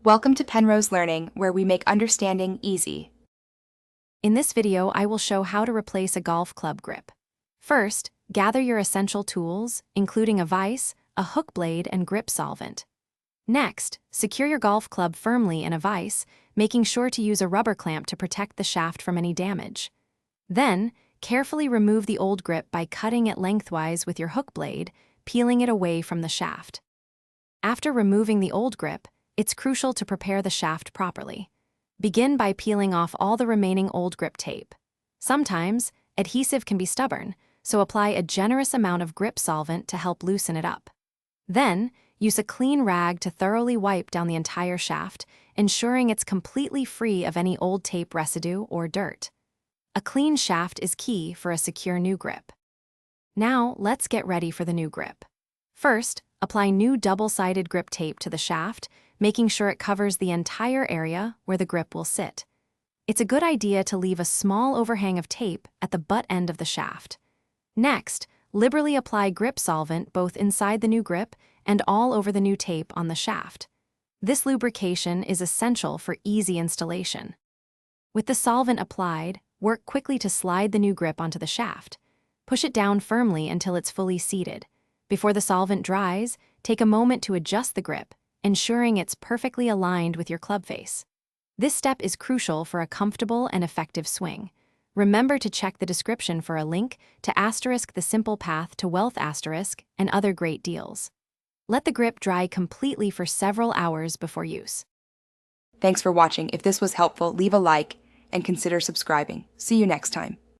Welcome to Penrose Learning, where we make understanding easy. In this video, I will show how to replace a golf club grip. First, gather your essential tools, including a vise, a hook blade, and grip solvent. Next, secure your golf club firmly in a vise, making sure to use a rubber clamp to protect the shaft from any damage. Then, carefully remove the old grip by cutting it lengthwise with your hook blade, peeling it away from the shaft. After removing the old grip, it's crucial to prepare the shaft properly. Begin by peeling off all the remaining old grip tape. Sometimes, adhesive can be stubborn, so apply a generous amount of grip solvent to help loosen it up. Then, use a clean rag to thoroughly wipe down the entire shaft, ensuring it's completely free of any old tape residue or dirt. A clean shaft is key for a secure new grip. Now, let's get ready for the new grip. First, apply new double-sided grip tape to the shaft, making sure it covers the entire area where the grip will sit. It's a good idea to leave a small overhang of tape at the butt end of the shaft. Next, liberally apply grip solvent both inside the new grip and all over the new tape on the shaft. This lubrication is essential for easy installation. With the solvent applied, work quickly to slide the new grip onto the shaft. Push it down firmly until it's fully seated. Before the solvent dries, take a moment to adjust the grip, ensuring it's perfectly aligned with your club face. This step is crucial for a comfortable and effective swing. Remember to check the description for a link to * the simple path to wealth * and other great deals. Let the grip dry completely for several hours before use. Thanks for watching. If this was helpful, leave a like and consider subscribing. See you next time.